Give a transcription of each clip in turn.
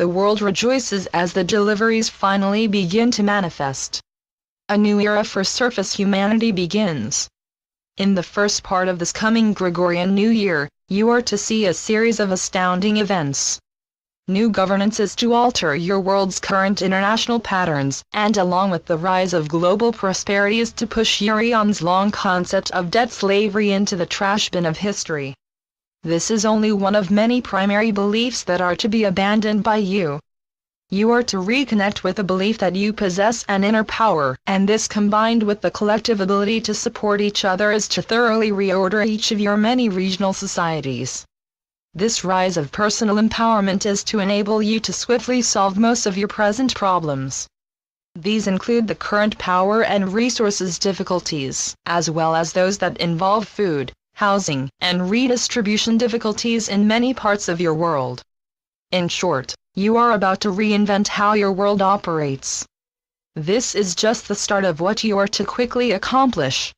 The world rejoices as the deliveries finally begin to manifest. A new era for surface humanity begins. In the first part of this coming Gregorian New Year, you are to see a series of astounding events. New governance is to alter your world's current international patterns, and along with the rise of global prosperity is to push your eons long concept of debt slavery into the trash bin of history. This is only one of many primary beliefs that are to be abandoned by you. You are to reconnect with the belief that you possess an inner power, and this combined with the collective ability to support each other is to thoroughly reorder each of your many regional societies. This rise of personal empowerment is to enable you to swiftly solve most of your present problems. These include the current power and resources difficulties, as well as those that involve food, housing, and redistribution difficulties in many parts of your world. In short, you are about to reinvent how your world operates. This is just the start of what you are to quickly accomplish.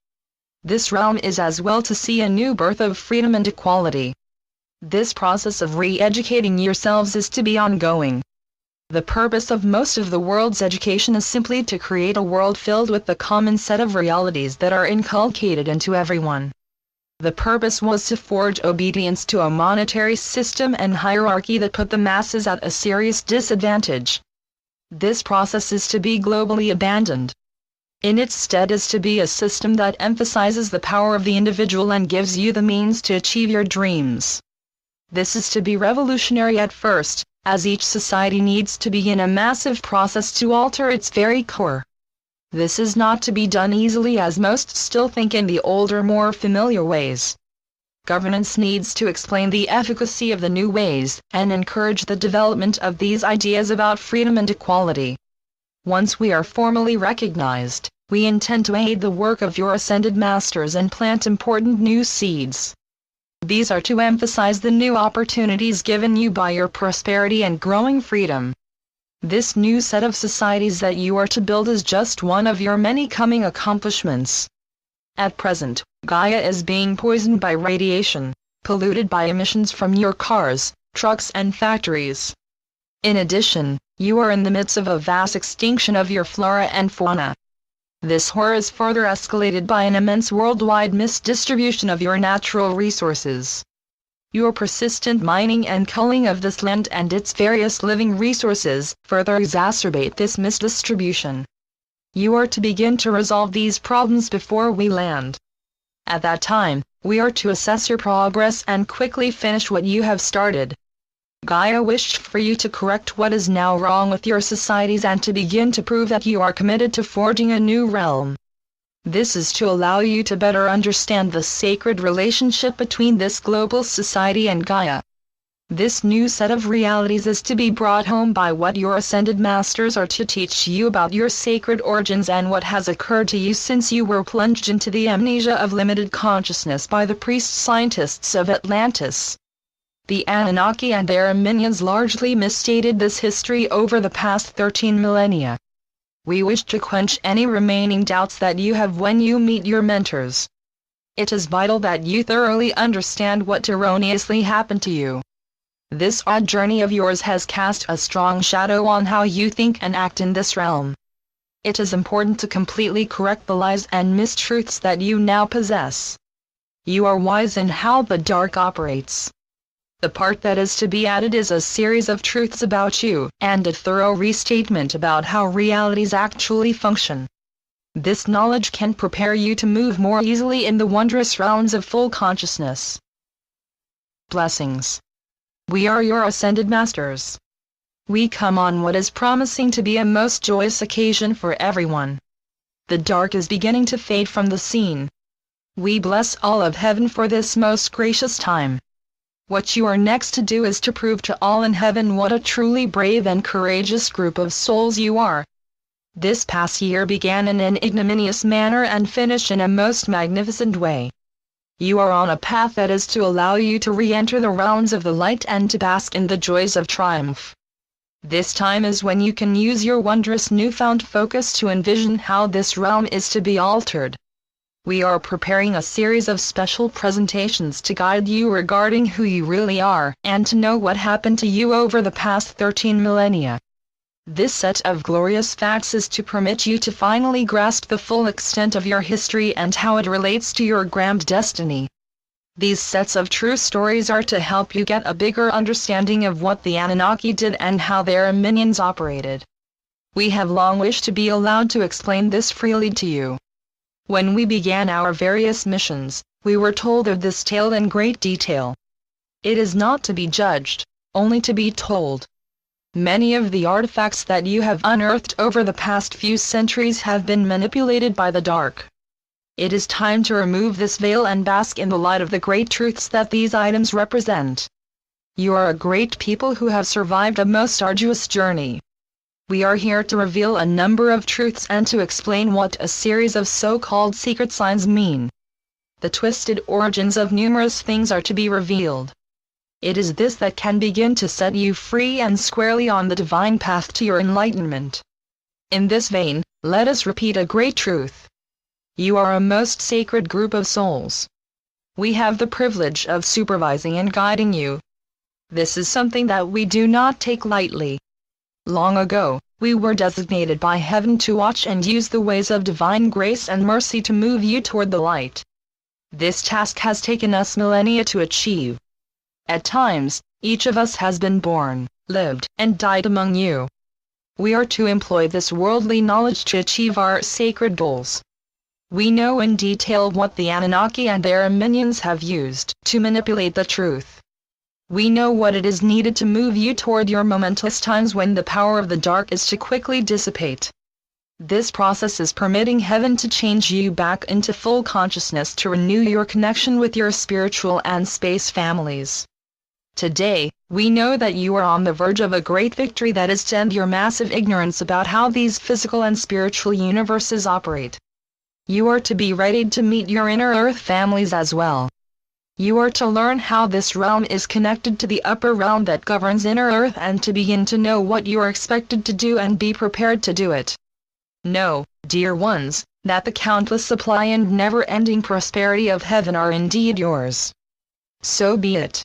This realm is as well to see a new birth of freedom and equality. This process of re-educating yourselves is to be ongoing. The purpose of most of the world's education is simply to create a world filled with the common set of realities that are inculcated into everyone. The purpose was to forge obedience to a monetary system and hierarchy that put the masses at a serious disadvantage. This process is to be globally abandoned. In its stead is to be a system that emphasizes the power of the individual and gives you the means to achieve your dreams. This is to be revolutionary at first, as each society needs to begin a massive process to alter its very core. This is not to be done easily as most still think in the older, more familiar ways. Governance needs to explain the efficacy of the new ways, and encourage the development of these ideas about freedom and equality. Once we are formally recognized, we intend to aid the work of your ascended masters and plant important new seeds. These are to emphasize the new opportunities given you by your prosperity and growing freedom. This new set of societies that you are to build is just one of your many coming accomplishments. At present, Gaia is being poisoned by radiation, polluted by emissions from your cars, trucks and factories. In addition, you are in the midst of a vast extinction of your flora and fauna. This horror is further escalated by an immense worldwide misdistribution of your natural resources. Your persistent mining and culling of this land and its various living resources further exacerbate this misdistribution. You are to begin to resolve these problems before we land. At that time, we are to assess your progress and quickly finish what you have started. Gaia wished for you to correct what is now wrong with your societies and to begin to prove that you are committed to forging a new realm. This is to allow you to better understand the sacred relationship between this global society and Gaia. This new set of realities is to be brought home by what your ascended masters are to teach you about your sacred origins and what has occurred to you since you were plunged into the amnesia of limited consciousness by the priest-scientists of Atlantis. The Anunnaki and their minions largely misstated this history over the past 13 millennia. We wish to quench any remaining doubts that you have when you meet your mentors. It is vital that you thoroughly understand what erroneously happened to you. This odd journey of yours has cast a strong shadow on how you think and act in this realm. It is important to completely correct the lies and mistruths that you now possess. You are wise in how the dark operates. The part that is to be added is a series of truths about you, and a thorough restatement about how realities actually function. This knowledge can prepare you to move more easily in the wondrous realms of full consciousness. Blessings. We are your ascended masters. We come on what is promising to be a most joyous occasion for everyone. The dark is beginning to fade from the scene. We bless all of heaven for this most gracious time. What you are next to do is to prove to all in heaven what a truly brave and courageous group of souls you are. This past year began in an ignominious manner and finished in a most magnificent way. You are on a path that is to allow you to re-enter the realms of the light and to bask in the joys of triumph. This time is when you can use your wondrous newfound focus to envision how this realm is to be altered. We are preparing a series of special presentations to guide you regarding who you really are and to know what happened to you over the past 13 millennia. This set of glorious facts is to permit you to finally grasp the full extent of your history and how it relates to your grand destiny. These sets of true stories are to help you get a bigger understanding of what the Anunnaki did and how their minions operated. We have long wished to be allowed to explain this freely to you. When we began our various missions, we were told of this tale in great detail. It is not to be judged, only to be told. Many of the artifacts that you have unearthed over the past few centuries have been manipulated by the dark. It is time to remove this veil and bask in the light of the great truths that these items represent. You are a great people who have survived a most arduous journey. We are here to reveal a number of truths and to explain what a series of so-called secret signs mean. The twisted origins of numerous things are to be revealed. It is this that can begin to set you free and squarely on the divine path to your enlightenment. In this vein, let us repeat a great truth. You are a most sacred group of souls. We have the privilege of supervising and guiding you. This is something that we do not take lightly. Long ago, we were designated by heaven to watch and use the ways of divine grace and mercy to move you toward the light. This task has taken us millennia to achieve. At times, each of us has been born, lived, and died among you. We are to employ this worldly knowledge to achieve our sacred goals. We know in detail what the Anunnaki and their minions have used to manipulate the truth. We know what it is needed to move you toward your momentous times when the power of the dark is to quickly dissipate. This process is permitting heaven to change you back into full consciousness to renew your connection with your spiritual and space families. Today, we know that you are on the verge of a great victory that is to end your massive ignorance about how these physical and spiritual universes operate. You are to be ready to meet your inner earth families as well. You are to learn how this realm is connected to the upper realm that governs inner earth and to begin to know what you are expected to do and be prepared to do it. Know, dear ones, that the countless supply and never-ending prosperity of heaven are indeed yours. So be it.